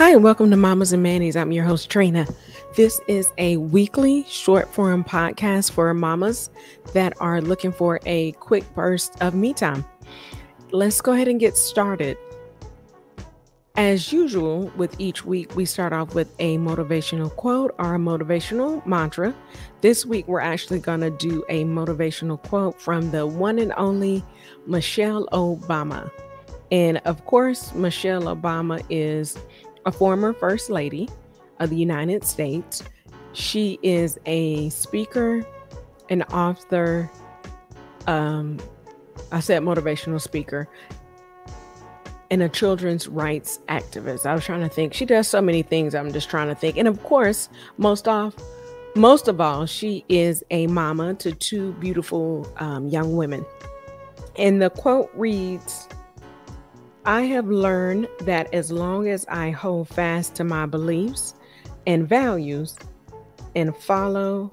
Hi, and welcome to Mamas and Mannies. I'm your host, Trina. This is a weekly short form podcast for mamas that are looking for a quick burst of me time. Let's go ahead and get started. As usual, with each week, we start off with a motivational quote or a motivational mantra. This week, we're actually going to do a motivational quote from the one and only Michelle Obama. And of course, Michelle Obama is a former First Lady of the United States. She is a speaker, an author, I said motivational speaker, and a children's rights activist. I was trying to think. She does so many things. I'm just trying to think. And of course, most of all, she is a mama to two beautiful young women. And the quote reads, "I have learned that as long as I hold fast to my beliefs and values and follow..."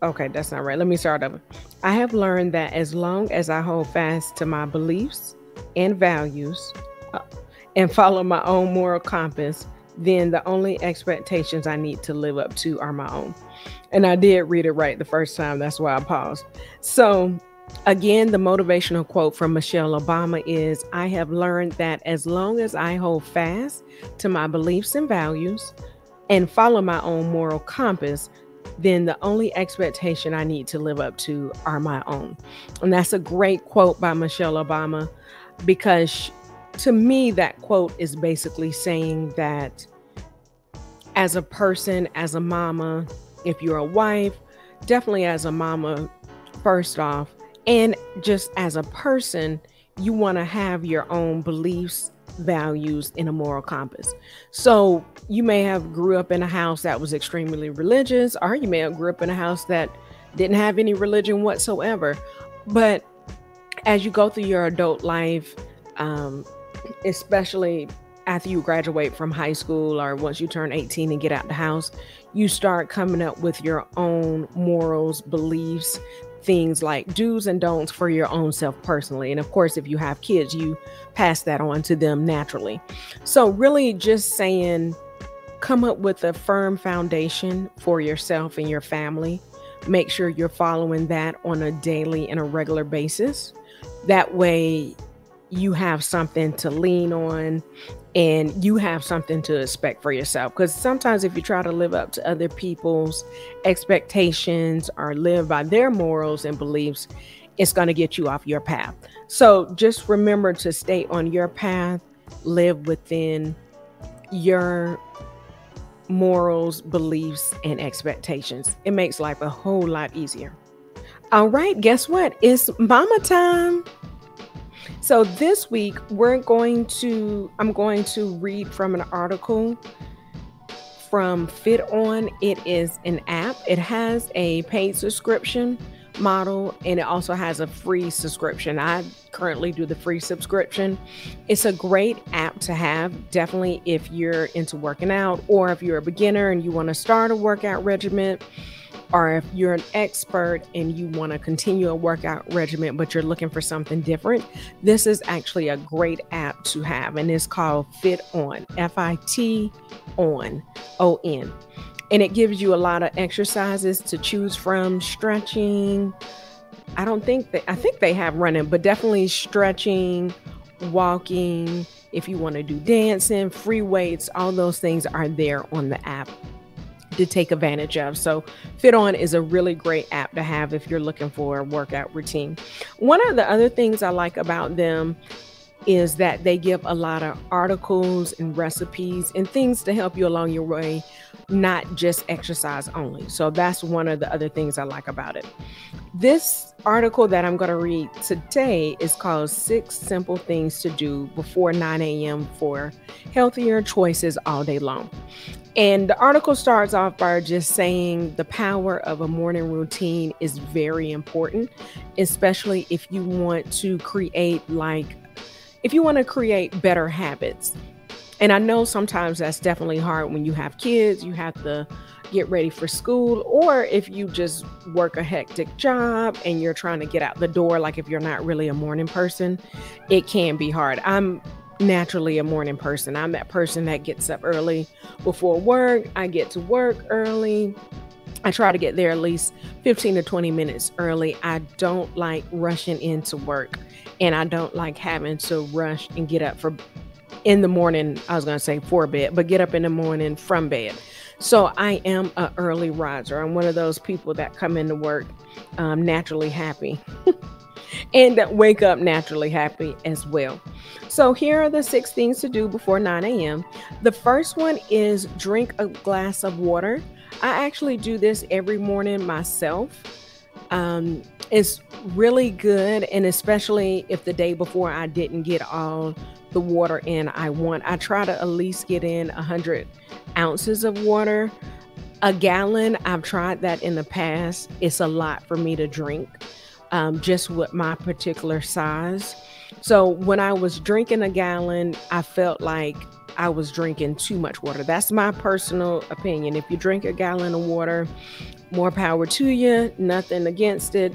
Okay, that's not right. Let me start over. "I have learned that as long as I hold fast to my beliefs and values and follow my own moral compass, then the only expectations I need to live up to are my own." And I did read it right the first time. That's why I paused. So again, the motivational quote from Michelle Obama is, "I have learned that as long as I hold fast to my beliefs and values and follow my own moral compass, then the only expectation I need to live up to are my own." And that's a great quote by Michelle Obama, because to me, that quote is basically saying that as a person, as a mama, if you're a wife, definitely as a mama, first off, and just as a person, you want to have your own beliefs, values, and a moral compass. So you may have grew up in a house that was extremely religious, or you may have grew up in a house that didn't have any religion whatsoever. But as you go through your adult life, especially after you graduate from high school or once you turn 18 and get out the house, you start coming up with your own morals, beliefs, things like do's and don'ts for your own self personally. And of course, if you have kids, you pass that on to them naturally. So really just saying, come up with a firm foundation for yourself and your family. Make sure you're following that on a daily and a regular basis. That way you have something to lean on and you have something to expect for yourself. Because sometimes if you try to live up to other people's expectations or live by their morals and beliefs, it's going to get you off your path. So just remember to stay on your path, live within your morals, beliefs, and expectations. It makes life a whole lot easier. All right, guess what? It's mama time. So this week I'm going to read from an article from Fit On. It is an app. It has a paid subscription model and it also has a free subscription. I currently do the free subscription. It's a great app to have, definitely if you're into working out, or if you're a beginner and you want to start a workout regimen, or if you're an expert and you want to continue a workout regimen, but you're looking for something different. This is actually a great app to have, and it's called Fit On, FIT On. And it gives you a lot of exercises to choose from: stretching. I think they have running, but definitely stretching, walking. If you want to do dancing, free weights, all those things are there on the app to take advantage of. So Fit On is a really great app to have if you're looking for a workout routine. One of the other things I like about them is that they give a lot of articles and recipes and things to help you along your way, not just exercise only. So that's one of the other things I like about it. This article that I'm going to read today is called 6 Simple Things to Do Before 9 a.m. for Healthier Choices All Day Long. And the article starts off by just saying the power of a morning routine is very important, especially if you want to create better habits. And I know sometimes that's definitely hard when you have kids. You have to get ready for school, or if you just work a hectic job and you're trying to get out the door, like if you're not really a morning person, it can be hard. I'm naturally a morning person. I'm that person that gets up early before work. I get to work early. I try to get there at least 15 to 20 minutes early. I don't like rushing into work, and I don't like having to rush and get up for in the morning. I was going to say for bed, but get up in the morning from bed. So I am a early riser. I'm one of those people that come into work naturally happy and that wake up naturally happy as well. So here are the 6 things to do before 9 a.m. The first one is drink a glass of water. I actually do this every morning myself. It's really good, and especially if the day before I didn't get all the water in I want. I try to at least get in 100 ounces of water. A gallon, I've tried that in the past. It's a lot for me to drink, just with my particular size. So when I was drinking a gallon, I felt like I was drinking too much water. That's my personal opinion. If you drink a gallon of water, more power to you, nothing against it.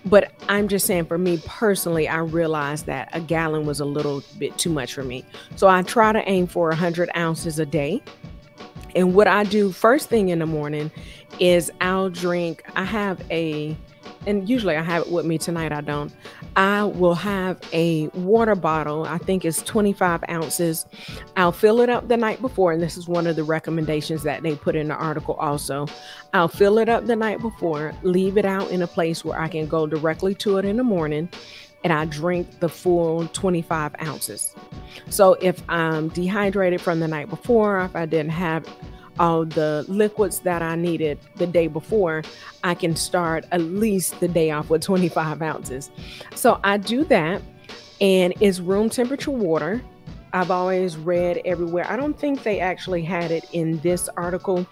But I'm just saying, for me personally, I realized that a gallon was a little bit too much for me. So I try to aim for 100 ounces a day. And what I do first thing in the morning is I have and usually I have it with me. Tonight I don't. I will have a water bottle. I think it's 25 ounces. I'll fill it up the night before. And this is one of the recommendations that they put in the article also. I'll fill it up the night before, leave it out in a place where I can go directly to it in the morning, and I drink the full 25 ounces. So if I'm dehydrated from the night before, if I didn't have all the liquids that I needed the day before, I can start at least the day off with 25 ounces. So I do that, and it's room temperature water. I've always read everywhere. I don't think they actually had it in this article,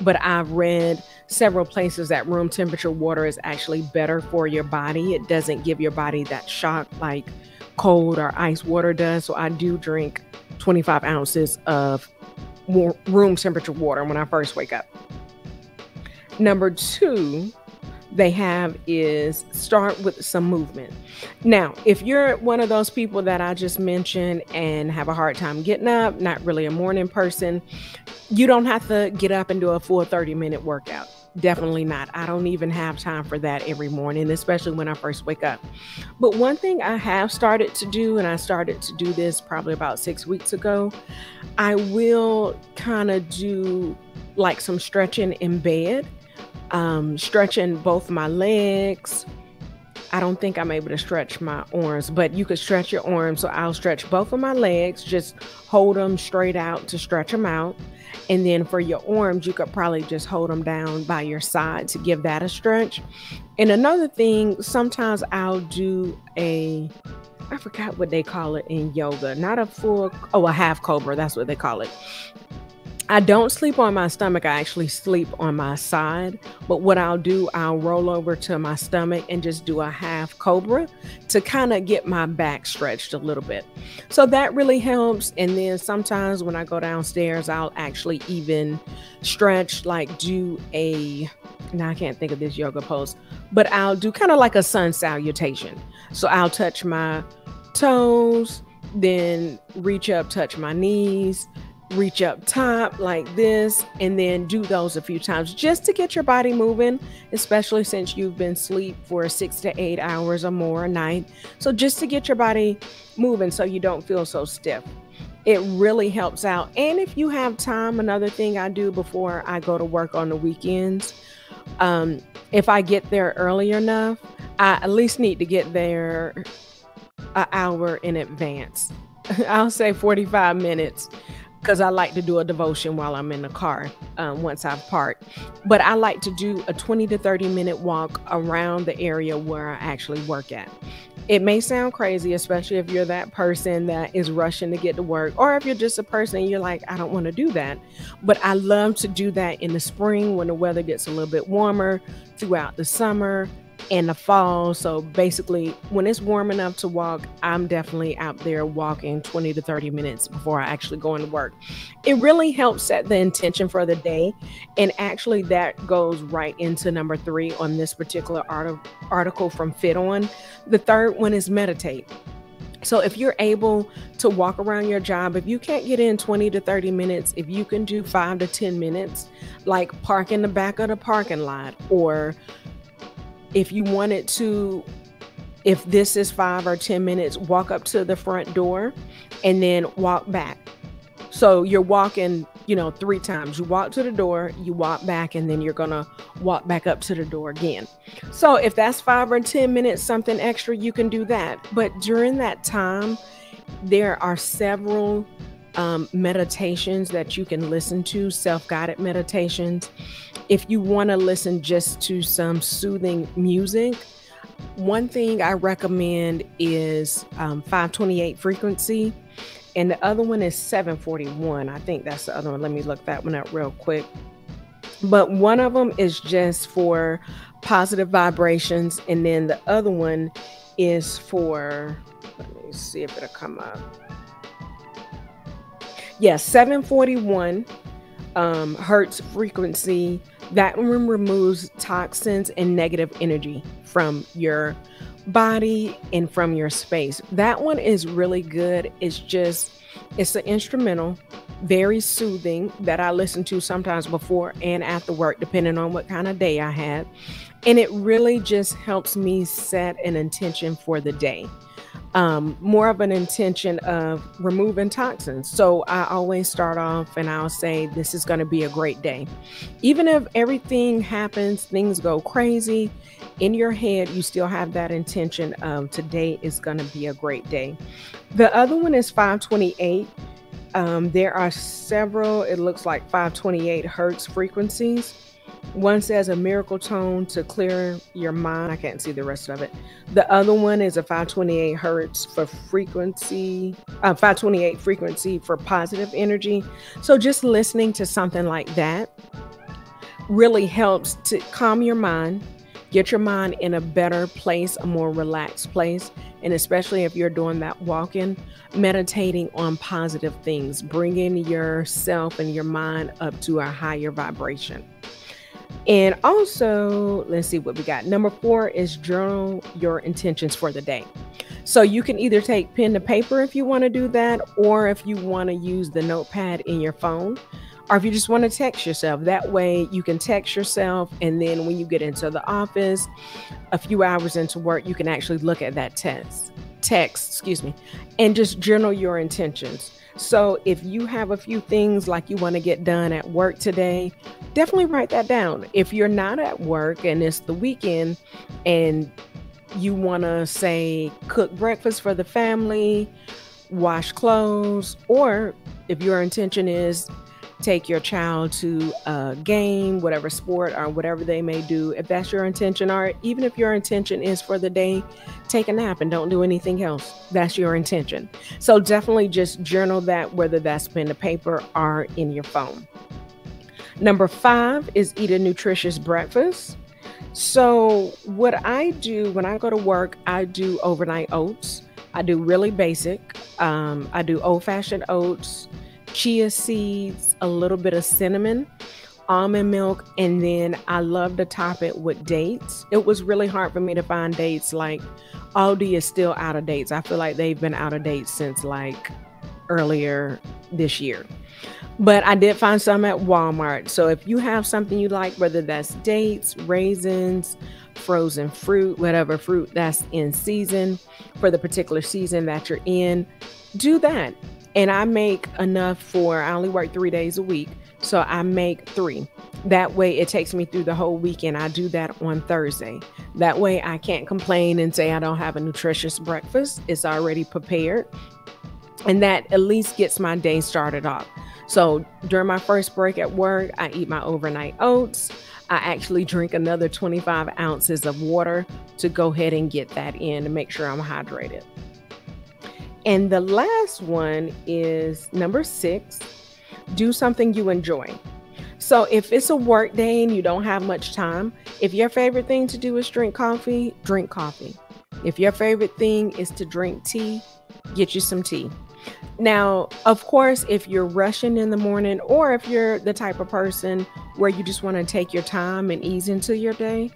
but I've read several places that room temperature water is actually better for your body. It doesn't give your body that shock like cold or ice water does. So I do drink 25 ounces of room temperature water when I first wake up. Number two, they have is start with some movement. Now, if you're one of those people that I just mentioned and have a hard time getting up, not really a morning person, you don't have to get up and do a full 30-minute workout. Definitely not. I don't even have time for that every morning, especially when I first wake up. But one thing I have started to do, and I started to do this probably about 6 weeks ago, I will kind of do like some stretching in bed. Stretching both my legs. I don't think I'm able to stretch my arms, but you could stretch your arms. So I'll stretch both of my legs, just hold them straight out to stretch them out. And then for your arms, you could probably just hold them down by your side to give that a stretch. And another thing, sometimes I'll do I forgot what they call it in yoga, not a half cobra. That's what they call it. I don't sleep on my stomach. I actually sleep on my side. But what I'll do, I'll roll over to my stomach and just do a half cobra to kind of get my back stretched a little bit. So that really helps. And then sometimes when I go downstairs, I'll actually even stretch, like now I can't think of this yoga pose, but I'll do kind of like a sun salutation. So I'll touch my toes, then reach up, touch my knees, reach up top like this, and then do those a few times just to get your body moving, especially since you've been asleep for 6 to 8 hours or more a night. So just to get your body moving so you don't feel so stiff. It really helps out. And if you have time, another thing I do before I go to work on the weekends, if I get there early enough, I at least need to get there an hour in advance. I'll say 45 minutes. Because I like to do a devotion while I'm in the car once I've parked. But I like to do a 20 to 30-minute walk around the area where I actually work at. It may sound crazy, especially if you're that person that is rushing to get to work, or if you're just a person and you're like, I don't want to do that. But I love to do that in the spring when the weather gets a little bit warmer, throughout the summer and the fall. So basically, when it's warm enough to walk, I'm definitely out there walking 20 to 30 minutes before I actually go into work. It really helps set the intention for the day. And actually, that goes right into number 3 on this particular article from Fit On. The third one is meditate. So if you're able to walk around your job, if you can't get in 20 to 30 minutes, if you can do 5 to 10 minutes, like park in the back of the parking lot, or if you wanted to, if this is 5 or 10 minutes, walk up to the front door and then walk back. So you're walking, 3 times. You walk to the door, you walk back, and then you're going to walk back up to the door again. So if that's 5 or 10 minutes, something extra, you can do that. But during that time, there are several meditations that you can listen to, self-guided meditations. If you want to listen just to some soothing music, one thing I recommend is 528 frequency, and the other one is 741. I think that's the other one. Let me look that one up real quick. But one of them is just for positive vibrations, and then the other one is for, let me see if it'll come up. Yeah, 741 hertz frequency. That one removes toxins and negative energy from your body and from your space. That one is really good. It's an instrumental, very soothing, that I listen to sometimes before and after work, depending on what kind of day I had. And it really just helps me set an intention for the day. More of an intention of removing toxins. So I always start off and I'll say, this is going to be a great day. Even if everything happens, things go crazy, in your head, you still have that intention of today is going to be a great day. The other one is 528. There are several, it looks like 528 hertz frequencies. One says a miracle tone to clear your mind. I can't see the rest of it. The other one is a 528 hertz for frequency, 528 frequency for positive energy. So just listening to something like that really helps to calm your mind, get your mind in a better place, a more relaxed place. And especially if you're doing that walking, meditating on positive things, bringing yourself and your mind up to a higher vibration. And also, let's see what we got. Number 4 is journal your intentions for the day. So you can either take pen to paper if you want to do that, or if you want to use the notepad in your phone, or if you just want to text yourself. That way you can text yourself, and then when you get into the office, a few hours into work, you can actually look at that text, and just journal your intentions. So if you have a few things like you want to get done at work today, definitely write that down. If you're not at work and it's the weekend and you want to say cook breakfast for the family, wash clothes, or if your intention is take your child to a game, whatever sport or whatever they may do, if that's your intention, or even if your intention is for the day, take a nap and don't do anything else. That's your intention. So definitely just journal that, whether that's pen to paper or in your phone. Number 5 is eat a nutritious breakfast. So what I do when I go to work, I do overnight oats. I do really basic. I do old-fashioned oats, chia seeds, a little bit of cinnamon, almond milk, and then I love to top it with dates. It was really hard for me to find dates. Like Aldi is still out of dates. I feel like they've been out of dates since like earlier this year. But I did find some at Walmart. So if you have something you like, whether that's dates, raisins, frozen fruit, whatever fruit that's in season for the particular season that you're in, do that. And I make enough I only work 3 days a week, so I make 3. That way it takes me through the whole weekend. I do that on Thursday. That way I can't complain and say I don't have a nutritious breakfast. It's already prepared. And that at least gets my day started off. So during my first break at work, I eat my overnight oats. I actually drink another 25 ounces of water to go ahead and get that in to make sure I'm hydrated. And the last one is number 6, do something you enjoy. So if it's a work day and you don't have much time, if your favorite thing to do is drink coffee, drink coffee. If your favorite thing is to drink tea, get you some tea. Now, of course, if you're rushing in the morning, or if you're the type of person where you just want to take your time and ease into your day,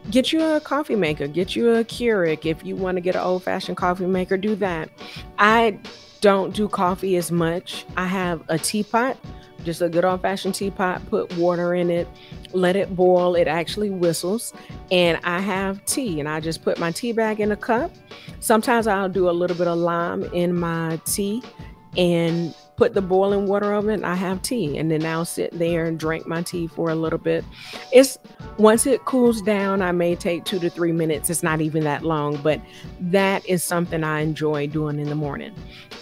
Get you a coffee maker, get you a Keurig. If you want to get an old fashioned coffee maker, do that. I don't do coffee as much. I have a teapot, just a good old fashioned teapot, put water in it, let it boil. It actually whistles. And I have tea, and I just put my tea bag in a cup. Sometimes I'll do a little bit of lime in my tea and put the boiling water over it. And I have tea, and then I'll sit there and drink my tea for a little bit. It's Once it cools down, I may take 2 to 3 minutes. It's not even that long, but that is something I enjoy doing in the morning.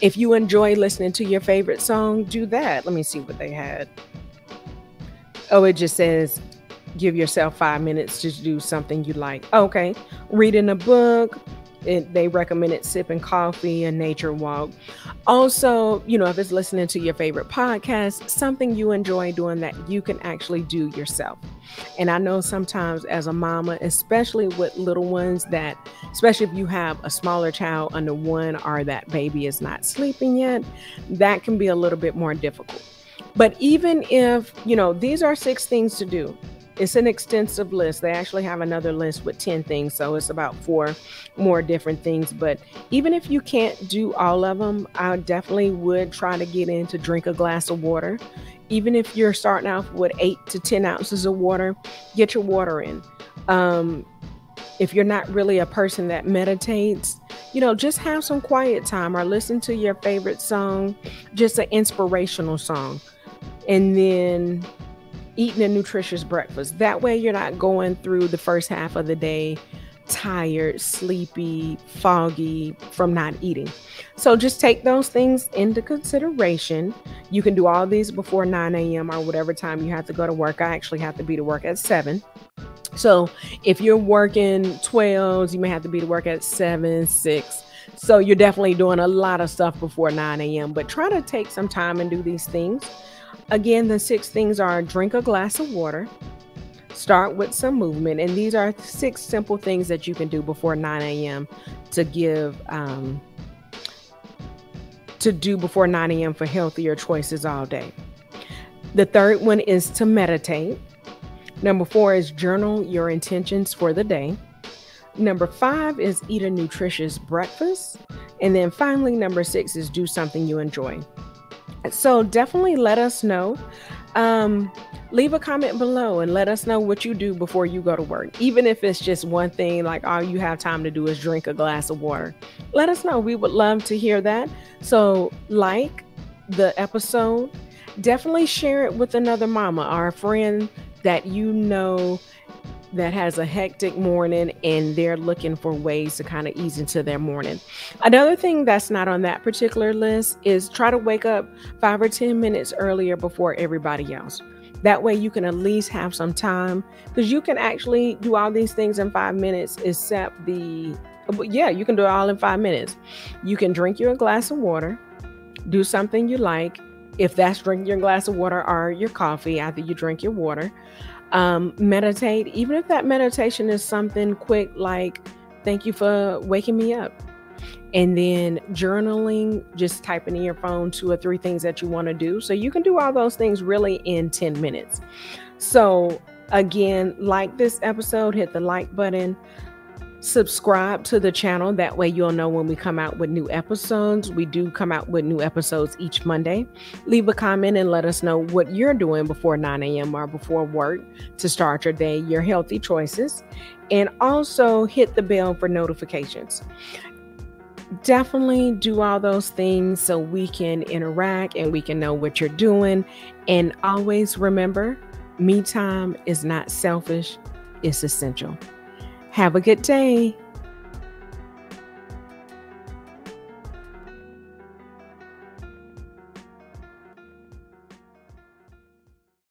If you enjoy listening to your favorite song, do that. Let me see what they had. Oh, it just says give yourself 5 minutes to do something you like. Okay. Reading a book. They recommended sipping coffee, a nature walk. Also, if it's listening to your favorite podcast, something you enjoy doing that you can actually do yourself. And I know sometimes as a mama, especially with little ones, that especially if you have a smaller child under one or that baby is not sleeping yet, that can be a little bit more difficult. But even if, these are 6 things to do. It's an extensive list. They actually have another list with 10 things. So it's about 4 more different things. But even if you can't do all of them, I definitely would try to get in to drink a glass of water. Even if you're starting off with 8 to 10 ounces of water, get your water in. If you're not really a person that meditates, just have some quiet time or listen to your favorite song, just an inspirational song. And then eating a nutritious breakfast. That way you're not going through the first half of the day tired, sleepy, foggy from not eating. So just take those things into consideration. You can do all these before 9 a.m. or whatever time you have to go to work. I actually have to be to work at 7. So if you're working 12s, you may have to be to work at 7, 6. So you're definitely doing a lot of stuff before 9 a.m. But try to take some time and do these things. Again, the 6 things are: drink a glass of water, start with some movement. And these are 6 simple things that you can do before 9 a.m. to do before 9 a.m. for healthier choices all day. The third one is to meditate. Number 4 is journal your intentions for the day. Number 5 is eat a nutritious breakfast. And then finally, number 6 is do something you enjoy. So definitely let us know. Leave a comment below and let us know what you do before you go to work. Even if it's just one thing, like all you have time to do is drink a glass of water. Let us know. We would love to hear that. So like the episode, definitely share it with another mama or a friend that that has a hectic morning and they're looking for ways to kind of ease into their morning. Another thing that's not on that particular list is try to wake up 5 or 10 minutes earlier before everybody else. That way you can at least have some time, because you can actually do all these things in 5 minutes except you can do it all in 5 minutes. You can drink your glass of water, do something you like. If that's drinking your glass of water or your coffee after you drink your water. Meditate, even if that meditation is something quick like thank you for waking me up. And then journaling, just typing in your phone 2 or 3 things that you want to do. So you can do all those things really in 10 minutes. So again, like this episode, hit the like button, subscribe to the channel. That way you'll know when we come out with new episodes. We do come out with new episodes each Monday. Leave a comment and let us know what you're doing before 9 a.m. or before work to start your day, your healthy choices. And also hit the bell for notifications. Definitely do all those things so we can interact and we can know what you're doing. And always remember, me time is not selfish, it's essential. Have a good day.